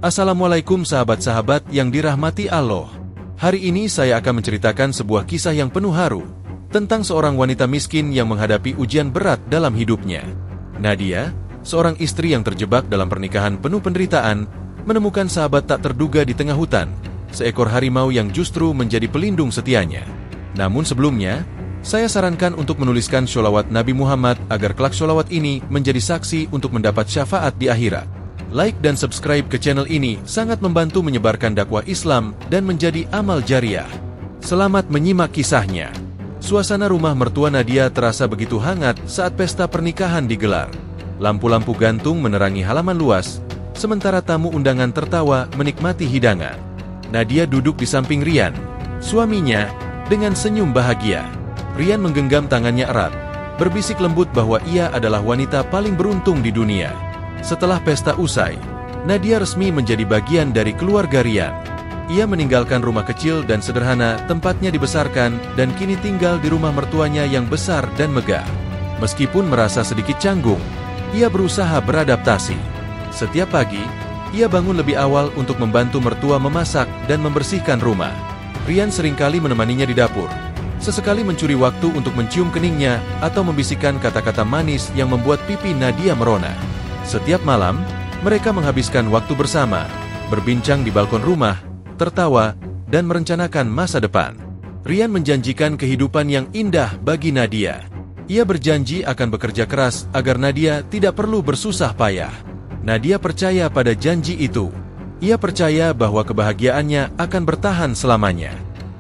Assalamualaikum sahabat-sahabat yang dirahmati Allah. Hari ini saya akan menceritakan sebuah kisah yang penuh haru tentang seorang wanita miskin yang menghadapi ujian berat dalam hidupnya. Nadia, seorang istri yang terjebak dalam pernikahan penuh penderitaan, menemukan sahabat tak terduga di tengah hutan, seekor harimau yang justru menjadi pelindung setianya. Namun sebelumnya, saya sarankan untuk menuliskan sholawat Nabi Muhammad agar kelak sholawat ini menjadi saksi untuk mendapat syafaat di akhirat. Like dan subscribe ke channel ini sangat membantu menyebarkan dakwah Islam dan menjadi amal jariah. Selamat menyimak kisahnya. Suasana rumah mertua Nadia terasa begitu hangat saat pesta pernikahan digelar. Lampu-lampu gantung menerangi halaman luas, sementara tamu undangan tertawa menikmati hidangan. Nadia duduk di samping Rian, suaminya, dengan senyum bahagia. Rian menggenggam tangannya erat, berbisik lembut bahwa ia adalah wanita paling beruntung di dunia. Setelah pesta usai, Nadia resmi menjadi bagian dari keluarga Rian. Ia meninggalkan rumah kecil dan sederhana tempatnya dibesarkan dan kini tinggal di rumah mertuanya yang besar dan megah. Meskipun merasa sedikit canggung, ia berusaha beradaptasi. Setiap pagi, ia bangun lebih awal untuk membantu mertua memasak dan membersihkan rumah. Rian seringkali menemaninya di dapur, sesekali mencuri waktu untuk mencium keningnya atau membisikkan kata-kata manis yang membuat pipi Nadia merona. Setiap malam, mereka menghabiskan waktu bersama, berbincang di balkon rumah, tertawa, dan merencanakan masa depan. Rian menjanjikan kehidupan yang indah bagi Nadia. Ia berjanji akan bekerja keras agar Nadia tidak perlu bersusah payah. Nadia percaya pada janji itu. Ia percaya bahwa kebahagiaannya akan bertahan selamanya.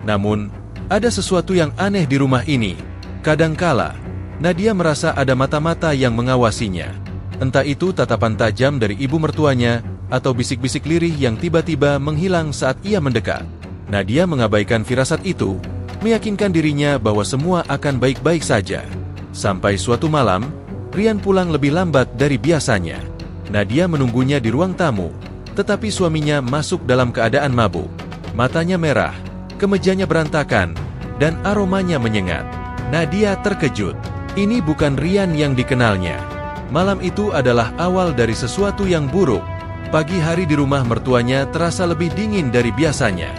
Namun, ada sesuatu yang aneh di rumah ini. Kadangkala, Nadia merasa ada mata-mata yang mengawasinya. Entah itu tatapan tajam dari ibu mertuanya, atau bisik-bisik lirih yang tiba-tiba menghilang saat ia mendekat. Nadia mengabaikan firasat itu, meyakinkan dirinya bahwa semua akan baik-baik saja. Sampai suatu malam, Rian pulang lebih lambat dari biasanya. Nadia menunggunya di ruang tamu, tetapi suaminya masuk dalam keadaan mabuk. Matanya merah, kemejanya berantakan, dan aromanya menyengat. Nadia terkejut. Ini bukan Rian yang dikenalnya. Malam itu adalah awal dari sesuatu yang buruk. Pagi hari di rumah mertuanya terasa lebih dingin dari biasanya.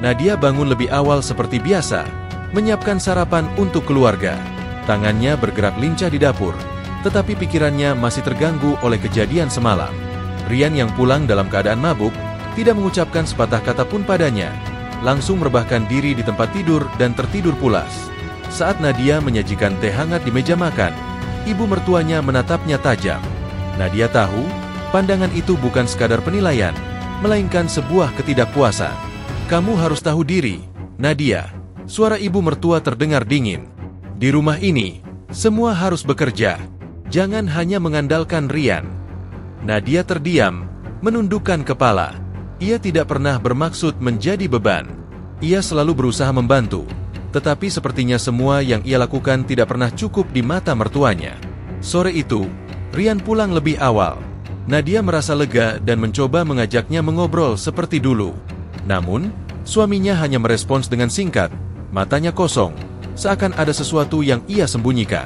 Nadia bangun lebih awal seperti biasa, menyiapkan sarapan untuk keluarga. Tangannya bergerak lincah di dapur, tetapi pikirannya masih terganggu oleh kejadian semalam. Rian yang pulang dalam keadaan mabuk, tidak mengucapkan sepatah kata pun padanya, langsung merebahkan diri di tempat tidur dan tertidur pulas. Saat Nadia menyajikan teh hangat di meja makan, ibu mertuanya menatapnya tajam. Nadia tahu, pandangan itu bukan sekadar penilaian, melainkan sebuah ketidakpuasan. "Kamu harus tahu diri, Nadia." Suara ibu mertua terdengar dingin. "Di rumah ini, semua harus bekerja. Jangan hanya mengandalkan Rian." Nadia terdiam, menundukkan kepala. Ia tidak pernah bermaksud menjadi beban. Ia selalu berusaha membantu. Tetapi sepertinya semua yang ia lakukan tidak pernah cukup di mata mertuanya. Sore itu, Rian pulang lebih awal. Nadia merasa lega dan mencoba mengajaknya mengobrol seperti dulu. Namun, suaminya hanya merespons dengan singkat, matanya kosong, seakan ada sesuatu yang ia sembunyikan.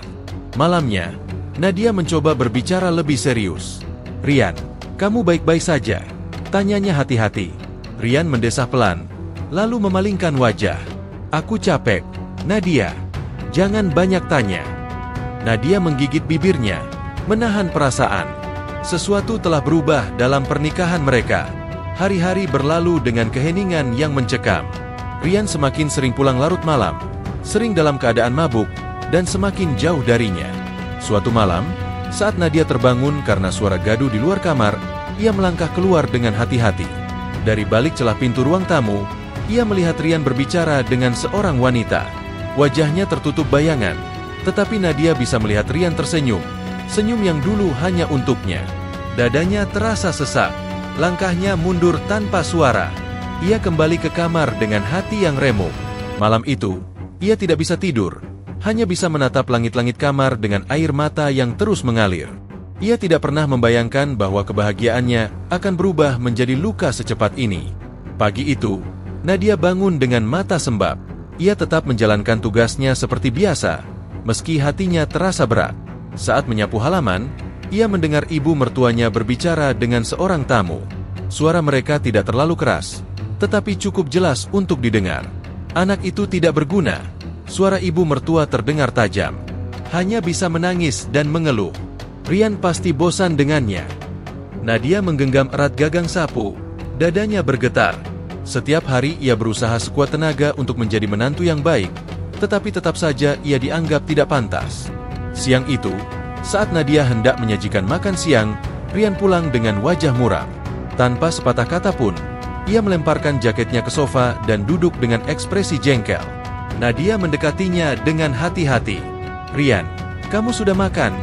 Malamnya, Nadia mencoba berbicara lebih serius. "Rian, kamu baik-baik saja?" tanyanya hati-hati. Rian mendesah pelan, lalu memalingkan wajah. "Aku capek, Nadia. Jangan banyak tanya." Nadia menggigit bibirnya, menahan perasaan. Sesuatu telah berubah dalam pernikahan mereka. Hari-hari berlalu dengan keheningan yang mencekam. Rian semakin sering pulang larut malam, sering dalam keadaan mabuk, dan semakin jauh darinya. Suatu malam, saat Nadia terbangun karena suara gaduh di luar kamar, ia melangkah keluar dengan hati-hati. Dari balik celah pintu ruang tamu, ia melihat Rian berbicara dengan seorang wanita. Wajahnya tertutup bayangan, tetapi Nadia bisa melihat Rian tersenyum, senyum yang dulu hanya untuknya. Dadanya terasa sesak, langkahnya mundur tanpa suara. Ia kembali ke kamar dengan hati yang remuk. Malam itu, ia tidak bisa tidur, hanya bisa menatap langit-langit kamar dengan air mata yang terus mengalir. Ia tidak pernah membayangkan bahwa kebahagiaannya akan berubah menjadi luka secepat ini. Pagi itu, Nadia bangun dengan mata sembab. Ia tetap menjalankan tugasnya seperti biasa, meski hatinya terasa berat. Saat menyapu halaman, ia mendengar ibu mertuanya berbicara dengan seorang tamu. Suara mereka tidak terlalu keras, tetapi cukup jelas untuk didengar. Anak itu tidak berguna. Suara ibu mertua terdengar tajam. Hanya bisa menangis dan mengeluh. Rian pasti bosan dengannya. Nadia menggenggam erat gagang sapu. Dadanya bergetar. Setiap hari ia berusaha sekuat tenaga untuk menjadi menantu yang baik, tetapi tetap saja ia dianggap tidak pantas. Siang itu, saat Nadia hendak menyajikan makan siang, Rian pulang dengan wajah muram. Tanpa sepatah kata pun, ia melemparkan jaketnya ke sofa dan duduk dengan ekspresi jengkel. Nadia mendekatinya dengan hati-hati. "Rian, kamu sudah makan?"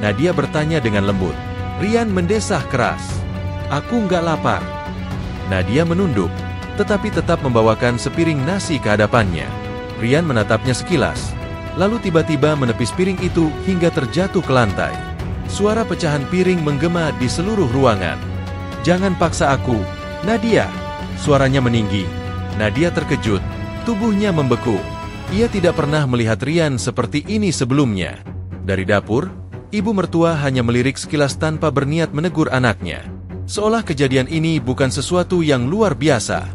Nadia bertanya dengan lembut. Rian mendesah keras. "Aku nggak lapar." Nadia menunduk, tetapi tetap membawakan sepiring nasi ke hadapannya. Rian menatapnya sekilas, lalu tiba-tiba menepis piring itu hingga terjatuh ke lantai. Suara pecahan piring menggema di seluruh ruangan. "Jangan paksa aku, Nadia!" Suaranya meninggi. Nadia terkejut, tubuhnya membeku. Ia tidak pernah melihat Rian seperti ini sebelumnya. Dari dapur, ibu mertua hanya melirik sekilas tanpa berniat menegur anaknya. Seolah kejadian ini bukan sesuatu yang luar biasa.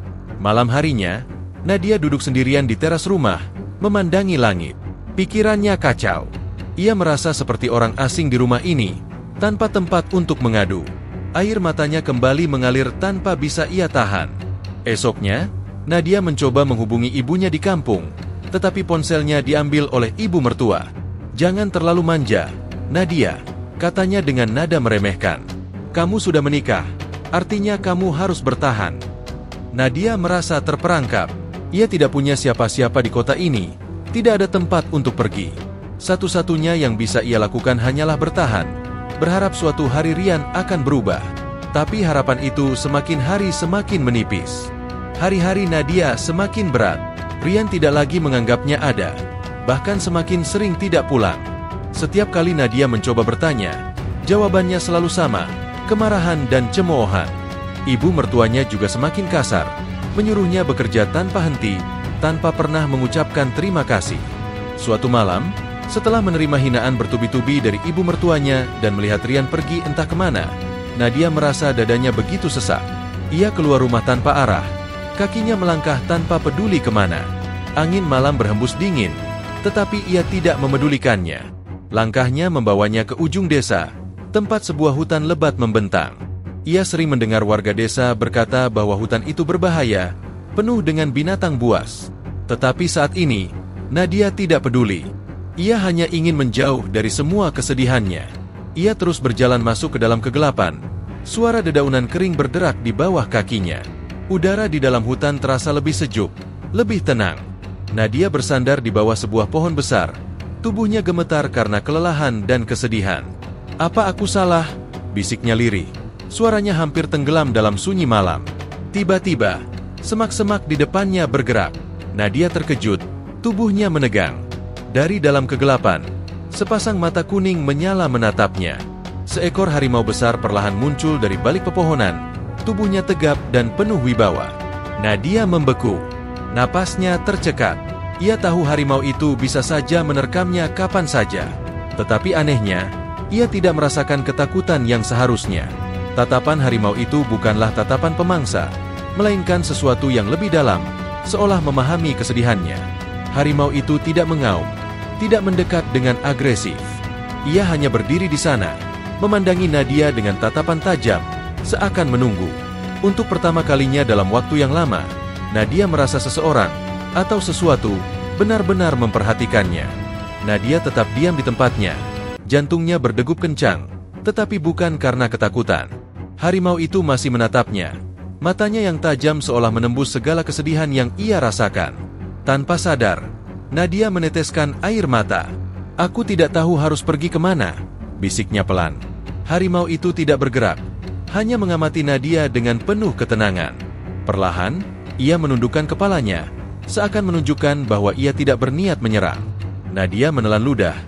Malam harinya, Nadia duduk sendirian di teras rumah, memandangi langit. Pikirannya kacau. Ia merasa seperti orang asing di rumah ini, tanpa tempat untuk mengadu. Air matanya kembali mengalir tanpa bisa ia tahan. Esoknya, Nadia mencoba menghubungi ibunya di kampung, tetapi ponselnya diambil oleh ibu mertua. "Jangan terlalu manja, Nadia," katanya dengan nada meremehkan. "Kamu sudah menikah, artinya kamu harus bertahan." Nadia merasa terperangkap. Ia tidak punya siapa-siapa di kota ini, tidak ada tempat untuk pergi. Satu-satunya yang bisa ia lakukan hanyalah bertahan, berharap suatu hari Rian akan berubah. Tapi harapan itu semakin hari semakin menipis. Hari-hari Nadia semakin berat. Rian tidak lagi menganggapnya ada, bahkan semakin sering tidak pulang. Setiap kali Nadia mencoba bertanya, jawabannya selalu sama, kemarahan dan cemoohan. Ibu mertuanya juga semakin kasar, menyuruhnya bekerja tanpa henti, tanpa pernah mengucapkan terima kasih. Suatu malam, setelah menerima hinaan bertubi-tubi dari ibu mertuanya dan melihat Rian pergi entah kemana, Nadia merasa dadanya begitu sesak. Ia keluar rumah tanpa arah, kakinya melangkah tanpa peduli kemana. Angin malam berhembus dingin, tetapi ia tidak memedulikannya. Langkahnya membawanya ke ujung desa, tempat sebuah hutan lebat membentang. Ia sering mendengar warga desa berkata bahwa hutan itu berbahaya, penuh dengan binatang buas. Tetapi saat ini, Nadia tidak peduli. Ia hanya ingin menjauh dari semua kesedihannya. Ia terus berjalan masuk ke dalam kegelapan. Suara dedaunan kering berderak di bawah kakinya. Udara di dalam hutan terasa lebih sejuk, lebih tenang. Nadia bersandar di bawah sebuah pohon besar. Tubuhnya gemetar karena kelelahan dan kesedihan. "Apa aku salah?" bisiknya lirih. Suaranya hampir tenggelam dalam sunyi malam. Tiba-tiba, semak-semak di depannya bergerak. Nadia terkejut, tubuhnya menegang. Dari dalam kegelapan, sepasang mata kuning menyala menatapnya. Seekor harimau besar perlahan muncul dari balik pepohonan, tubuhnya tegap dan penuh wibawa. Nadia membeku, napasnya tercekat. Ia tahu harimau itu bisa saja menerkamnya kapan saja. Tetapi anehnya, ia tidak merasakan ketakutan yang seharusnya. Tatapan harimau itu bukanlah tatapan pemangsa, melainkan sesuatu yang lebih dalam, seolah memahami kesedihannya. Harimau itu tidak mengaum, tidak mendekat dengan agresif. Ia hanya berdiri di sana, memandangi Nadia dengan tatapan tajam, seakan menunggu. Untuk pertama kalinya dalam waktu yang lama, Nadia merasa seseorang atau sesuatu benar-benar memperhatikannya. Nadia tetap diam di tempatnya. Jantungnya berdegup kencang, tetapi bukan karena ketakutan. Harimau itu masih menatapnya. Matanya yang tajam seolah menembus segala kesedihan yang ia rasakan. Tanpa sadar, Nadia meneteskan air mata. "Aku tidak tahu harus pergi kemana," bisiknya pelan. Harimau itu tidak bergerak, hanya mengamati Nadia dengan penuh ketenangan. Perlahan, ia menundukkan kepalanya, seakan menunjukkan bahwa ia tidak berniat menyerang. Nadia menelan ludah,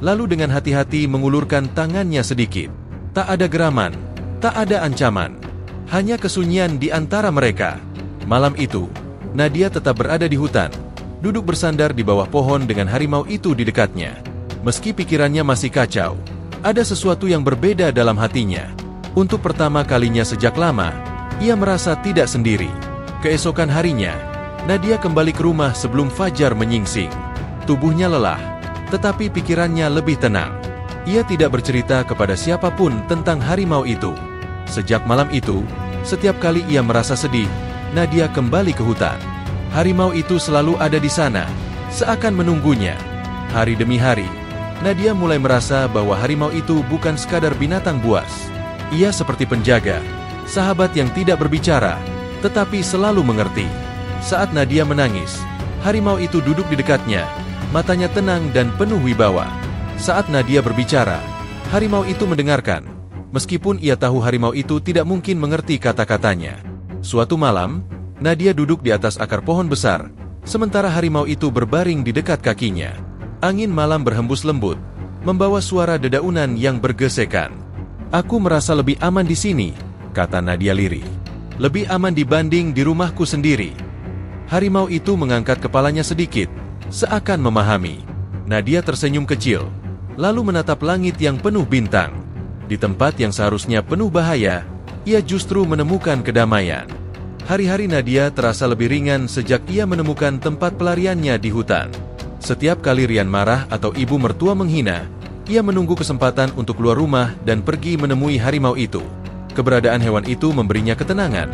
lalu dengan hati-hati mengulurkan tangannya sedikit. Tak ada geraman, tak ada ancaman, hanya kesunyian di antara mereka. Malam itu, Nadia tetap berada di hutan, duduk bersandar di bawah pohon dengan harimau itu di dekatnya. Meski pikirannya masih kacau, ada sesuatu yang berbeda dalam hatinya. Untuk pertama kalinya sejak lama, Ia merasa tidak sendiri. Keesokan harinya, Nadia kembali ke rumah sebelum fajar menyingsing. Tubuhnya lelah, tetapi pikirannya lebih tenang. Ia tidak bercerita kepada siapapun tentang harimau itu. Sejak malam itu, setiap kali ia merasa sedih, Nadia kembali ke hutan. Harimau itu selalu ada di sana, seakan menunggunya. Hari demi hari, Nadia mulai merasa bahwa harimau itu bukan sekadar binatang buas. Ia seperti penjaga, sahabat yang tidak berbicara, tetapi selalu mengerti. Saat Nadia menangis, harimau itu duduk di dekatnya, matanya tenang dan penuh wibawa. Saat Nadia berbicara, harimau itu mendengarkan, meskipun ia tahu harimau itu tidak mungkin mengerti kata-katanya. Suatu malam, Nadia duduk di atas akar pohon besar, sementara harimau itu berbaring di dekat kakinya. Angin malam berhembus lembut, membawa suara dedaunan yang bergesekan. "Aku merasa lebih aman di sini," kata Nadia lirih. "Lebih aman dibanding di rumahku sendiri." Harimau itu mengangkat kepalanya sedikit, seakan memahami. Nadia tersenyum kecil, lalu menatap langit yang penuh bintang. Di tempat yang seharusnya penuh bahaya, ia justru menemukan kedamaian. Hari-hari Nadia terasa lebih ringan sejak ia menemukan tempat pelariannya di hutan. Setiap kali Rian marah atau ibu mertua menghina, ia menunggu kesempatan untuk keluar rumah dan pergi menemui harimau itu. Keberadaan hewan itu memberinya ketenangan,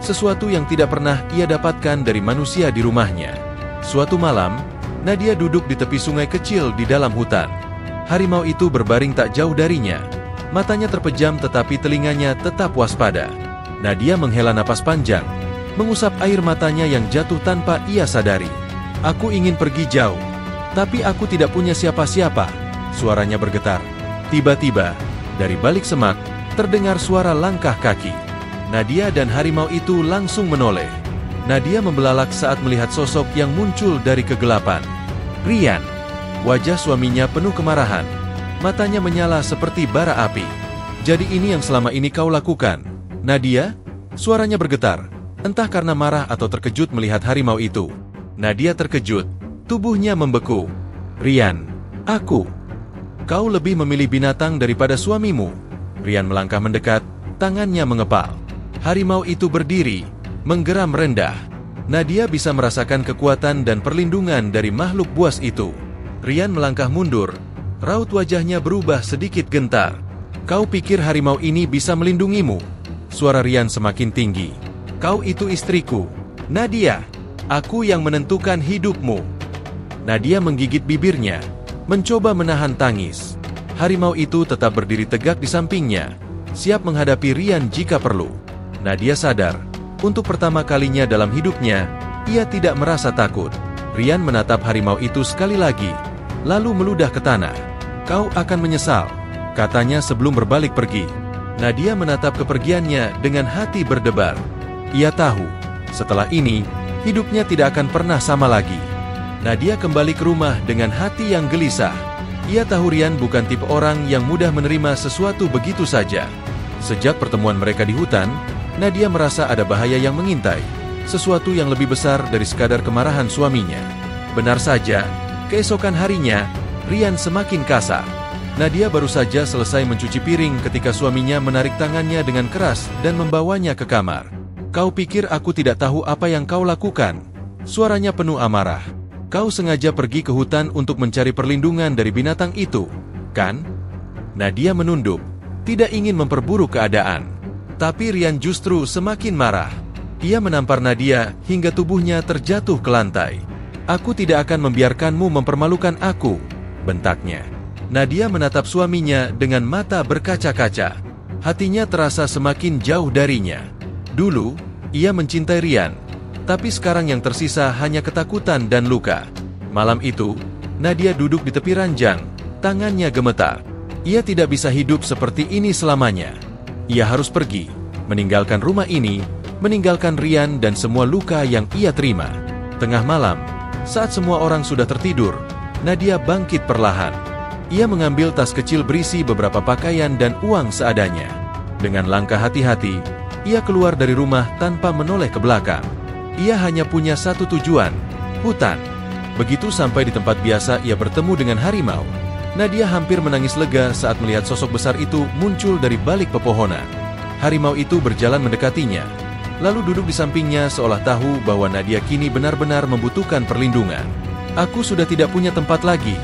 sesuatu yang tidak pernah ia dapatkan dari manusia di rumahnya. Suatu malam, Nadia duduk di tepi sungai kecil di dalam hutan. Harimau itu berbaring tak jauh darinya. Matanya terpejam tetapi telinganya tetap waspada. Nadia menghela napas panjang, mengusap air matanya yang jatuh tanpa ia sadari. "Aku ingin pergi jauh, tapi aku tidak punya siapa-siapa," suaranya bergetar. Tiba-tiba, dari balik semak, terdengar suara langkah kaki. Nadia dan harimau itu langsung menoleh. Nadia membelalak saat melihat sosok yang muncul dari kegelapan. Rian. Wajah suaminya penuh kemarahan. Matanya menyala seperti bara api. "Jadi ini yang selama ini kau lakukan, Nadia?" Suaranya bergetar, entah karena marah atau terkejut melihat harimau itu. Nadia terkejut, tubuhnya membeku. "Rian, kau lebih memilih binatang daripada suamimu." Rian melangkah mendekat, tangannya mengepal. Harimau itu berdiri, menggeram rendah. Nadia bisa merasakan kekuatan dan perlindungan dari makhluk buas itu. Rian melangkah mundur, raut wajahnya berubah sedikit gentar. "Kau pikir harimau ini bisa melindungimu?" Suara Rian semakin tinggi. "Kau itu istriku, Nadia. Aku yang menentukan hidupmu." Nadia menggigit bibirnya, mencoba menahan tangis. Harimau itu tetap berdiri tegak di sampingnya, siap menghadapi Rian jika perlu. Nadia sadar, untuk pertama kalinya dalam hidupnya, ia tidak merasa takut. Rian menatap harimau itu sekali lagi, lalu meludah ke tanah. "Kau akan menyesal," katanya sebelum berbalik pergi. Nadia menatap kepergiannya dengan hati berdebar. Ia tahu, setelah ini, hidupnya tidak akan pernah sama lagi. Nadia kembali ke rumah dengan hati yang gelisah. Ia tahu Rian bukan tipe orang yang mudah menerima sesuatu begitu saja. Sejak pertemuan mereka di hutan, Nadia merasa ada bahaya yang mengintai, sesuatu yang lebih besar dari sekadar kemarahan suaminya. Benar saja, keesokan harinya, Rian semakin kasar. Nadia baru saja selesai mencuci piring ketika suaminya menarik tangannya dengan keras dan membawanya ke kamar. "Kau pikir aku tidak tahu apa yang kau lakukan?" Suaranya penuh amarah. "Kau sengaja pergi ke hutan untuk mencari perlindungan dari binatang itu, kan?" Nadia menunduk, tidak ingin memperburuk keadaan. Tapi Rian justru semakin marah. Ia menampar Nadia hingga tubuhnya terjatuh ke lantai. "Aku tidak akan membiarkanmu mempermalukan aku," bentaknya. Nadia menatap suaminya dengan mata berkaca-kaca. Hatinya terasa semakin jauh darinya. Dulu, ia mencintai Rian, tapi sekarang yang tersisa hanya ketakutan dan luka. Malam itu, Nadia duduk di tepi ranjang, tangannya gemetar. Ia tidak bisa hidup seperti ini selamanya. Ia harus pergi, meninggalkan rumah ini, meninggalkan Rian dan semua luka yang ia terima. Tengah malam, saat semua orang sudah tertidur, Nadia bangkit perlahan. Ia mengambil tas kecil berisi beberapa pakaian dan uang seadanya. Dengan langkah hati-hati, ia keluar dari rumah tanpa menoleh ke belakang. Ia hanya punya satu tujuan, hutan. Begitu sampai di tempat biasa ia bertemu dengan harimau. Nadia hampir menangis lega saat melihat sosok besar itu muncul dari balik pepohonan. Harimau itu berjalan mendekatinya, lalu duduk di sampingnya seolah tahu bahwa Nadia kini benar-benar membutuhkan perlindungan. "Aku sudah tidak punya tempat lagi,"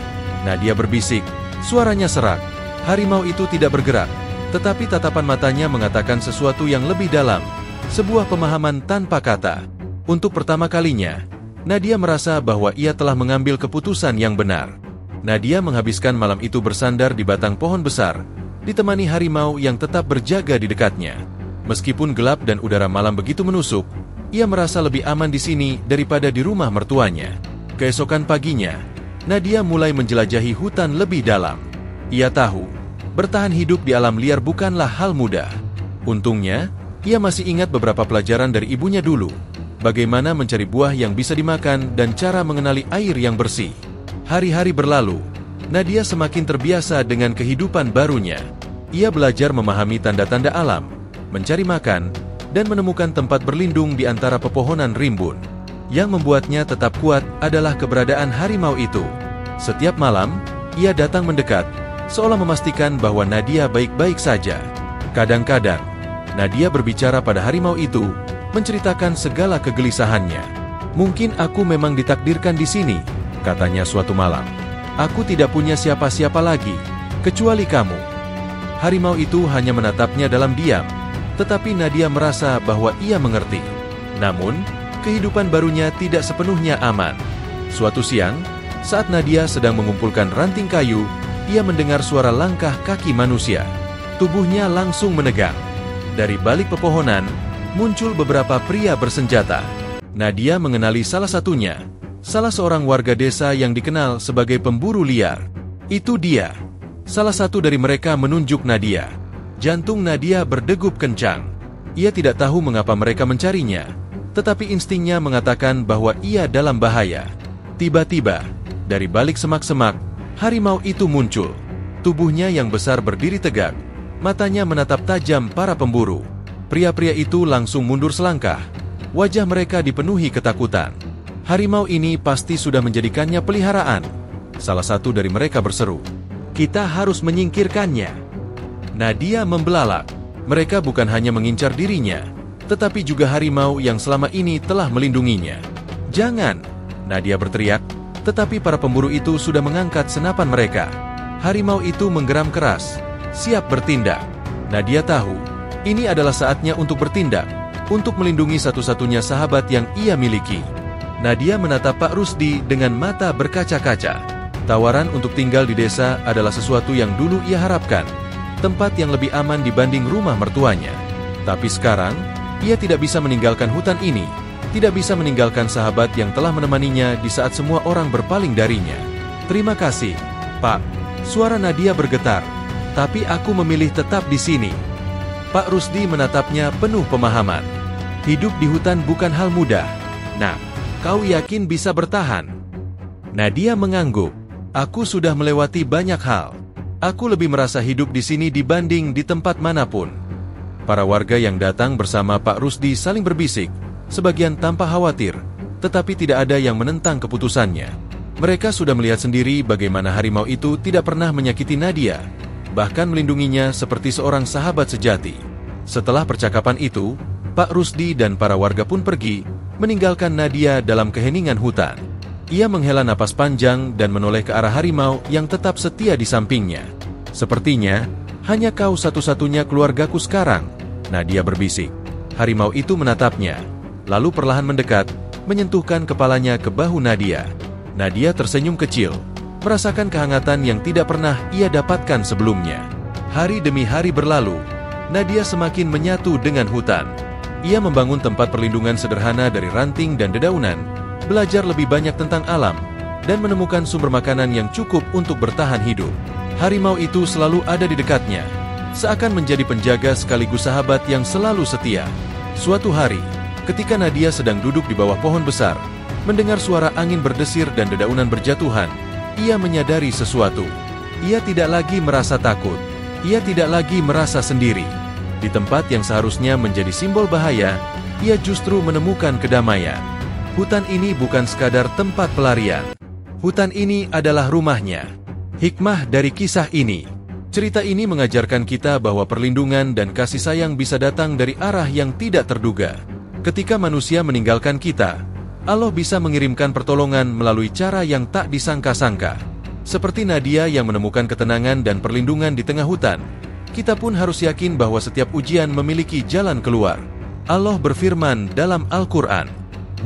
Nadia berbisik, suaranya serak. Harimau itu tidak bergerak, tetapi tatapan matanya mengatakan sesuatu yang lebih dalam, sebuah pemahaman tanpa kata. Untuk pertama kalinya, Nadia merasa bahwa ia telah mengambil keputusan yang benar. Nadia menghabiskan malam itu bersandar di batang pohon besar, ditemani harimau yang tetap berjaga di dekatnya. Meskipun gelap dan udara malam begitu menusuk, ia merasa lebih aman di sini daripada di rumah mertuanya. Keesokan paginya, Nadia mulai menjelajahi hutan lebih dalam. Ia tahu, bertahan hidup di alam liar bukanlah hal mudah. Untungnya, ia masih ingat beberapa pelajaran dari ibunya dulu, bagaimana mencari buah yang bisa dimakan dan cara mengenali air yang bersih. Hari-hari berlalu, Nadia semakin terbiasa dengan kehidupan barunya. Ia belajar memahami tanda-tanda alam, mencari makan, dan menemukan tempat berlindung di antara pepohonan rimbun. Yang membuatnya tetap kuat adalah keberadaan harimau itu. Setiap malam, ia datang mendekat, seolah memastikan bahwa Nadia baik-baik saja. Kadang-kadang, Nadia berbicara pada harimau itu, menceritakan segala kegelisahannya. "Mungkin aku memang ditakdirkan di sini," katanya suatu malam. "Aku tidak punya siapa-siapa lagi, kecuali kamu." Harimau itu hanya menatapnya dalam diam, tetapi Nadia merasa bahwa ia mengerti. Namun, kehidupan barunya tidak sepenuhnya aman. Suatu siang, saat Nadia sedang mengumpulkan ranting kayu, ia mendengar suara langkah kaki manusia. Tubuhnya langsung menegang. Dari balik pepohonan, muncul beberapa pria bersenjata. Nadia mengenali salah satunya, salah seorang warga desa yang dikenal sebagai pemburu liar. "Itu dia." Salah satu dari mereka menunjuk Nadia. Jantung Nadia berdegup kencang. Ia tidak tahu mengapa mereka mencarinya, tetapi instingnya mengatakan bahwa ia dalam bahaya. Tiba-tiba, dari balik semak-semak, harimau itu muncul. Tubuhnya yang besar berdiri tegak, matanya menatap tajam para pemburu. Pria-pria itu langsung mundur selangkah. Wajah mereka dipenuhi ketakutan. Harimau ini pasti sudah menjadikannya peliharaan. Salah satu dari mereka berseru, "Kita harus menyingkirkannya." Nadia membelalak. Mereka bukan hanya mengincar dirinya, tetapi juga harimau yang selama ini telah melindunginya. "Jangan!" Nadia berteriak, tetapi para pemburu itu sudah mengangkat senapan mereka. Harimau itu menggeram keras, siap bertindak. Nadia tahu, ini adalah saatnya untuk bertindak, untuk melindungi satu-satunya sahabat yang ia miliki. Nadia menatap Pak Rusdi dengan mata berkaca-kaca. Tawaran untuk tinggal di desa adalah sesuatu yang dulu ia harapkan, tempat yang lebih aman dibanding rumah mertuanya. Tapi sekarang, ia tidak bisa meninggalkan hutan ini, tidak bisa meninggalkan sahabat yang telah menemaninya di saat semua orang berpaling darinya. "Terima kasih, Pak." Suara Nadia bergetar, "Tapi aku memilih tetap di sini." Pak Rusdi menatapnya penuh pemahaman. "Hidup di hutan bukan hal mudah. Nah, kau yakin bisa bertahan?" Nadia mengangguk. "Aku sudah melewati banyak hal. Aku lebih merasa hidup di sini dibanding di tempat manapun." Para warga yang datang bersama Pak Rusdi saling berbisik, sebagian tanpa khawatir, tetapi tidak ada yang menentang keputusannya. Mereka sudah melihat sendiri bagaimana harimau itu tidak pernah menyakiti Nadia, bahkan melindunginya seperti seorang sahabat sejati. Setelah percakapan itu, Pak Rusdi dan para warga pun pergi, meninggalkan Nadia dalam keheningan hutan. Ia menghela napas panjang dan menoleh ke arah harimau yang tetap setia di sampingnya. "Sepertinya, hanya kau satu-satunya keluargaku sekarang," Nadia berbisik. Harimau itu menatapnya, lalu perlahan mendekat, menyentuhkan kepalanya ke bahu Nadia. Nadia tersenyum kecil, merasakan kehangatan yang tidak pernah ia dapatkan sebelumnya. Hari demi hari berlalu, Nadia semakin menyatu dengan hutan. Ia membangun tempat perlindungan sederhana dari ranting dan dedaunan, belajar lebih banyak tentang alam, dan menemukan sumber makanan yang cukup untuk bertahan hidup. Harimau itu selalu ada di dekatnya, seakan menjadi penjaga sekaligus sahabat yang selalu setia. Suatu hari, ketika Nadia sedang duduk di bawah pohon besar, mendengar suara angin berdesir dan dedaunan berjatuhan, ia menyadari sesuatu. Ia tidak lagi merasa takut. Ia tidak lagi merasa sendiri. Di tempat yang seharusnya menjadi simbol bahaya, ia justru menemukan kedamaian. Hutan ini bukan sekadar tempat pelarian. Hutan ini adalah rumahnya. Hikmah dari kisah ini. Cerita ini mengajarkan kita bahwa perlindungan dan kasih sayang bisa datang dari arah yang tidak terduga. Ketika manusia meninggalkan kita, Allah bisa mengirimkan pertolongan melalui cara yang tak disangka-sangka. Seperti Nadia yang menemukan ketenangan dan perlindungan di tengah hutan, kita pun harus yakin bahwa setiap ujian memiliki jalan keluar. Allah berfirman dalam Al-Quran,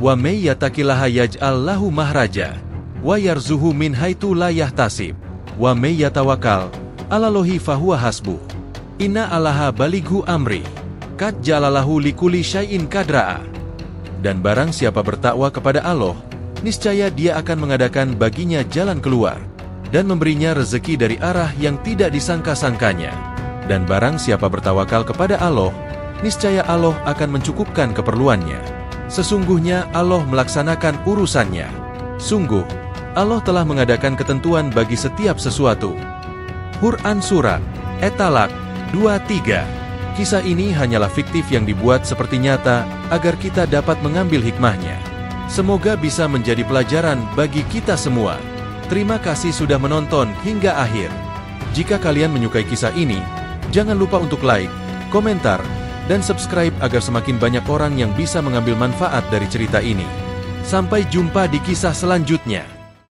"Wa may yattaqillaha yaj'al lahu mahraja, wa yarzuqhu min haitsu la yahtasib, wa may yatawakkal 'alallahi fahuwa hasbuh. Inna Allaha balighu amri, qad ja'alallahu likulli syai'in qadra." Dan barang siapa bertakwa kepada Allah, niscaya Dia akan mengadakan baginya jalan keluar dan memberinya rezeki dari arah yang tidak disangka-sangkanya. Dan barang siapa bertawakal kepada Allah, niscaya Allah akan mencukupkan keperluannya. Sesungguhnya Allah melaksanakan urusannya. Sungguh, Allah telah mengadakan ketentuan bagi setiap sesuatu. Quran Surat At-Talaq 23. Kisah ini hanyalah fiktif yang dibuat seperti nyata agar kita dapat mengambil hikmahnya. Semoga bisa menjadi pelajaran bagi kita semua. Terima kasih sudah menonton hingga akhir. Jika kalian menyukai kisah ini, jangan lupa untuk like, komentar, dan subscribe agar semakin banyak orang yang bisa mengambil manfaat dari cerita ini. Sampai jumpa di kisah selanjutnya.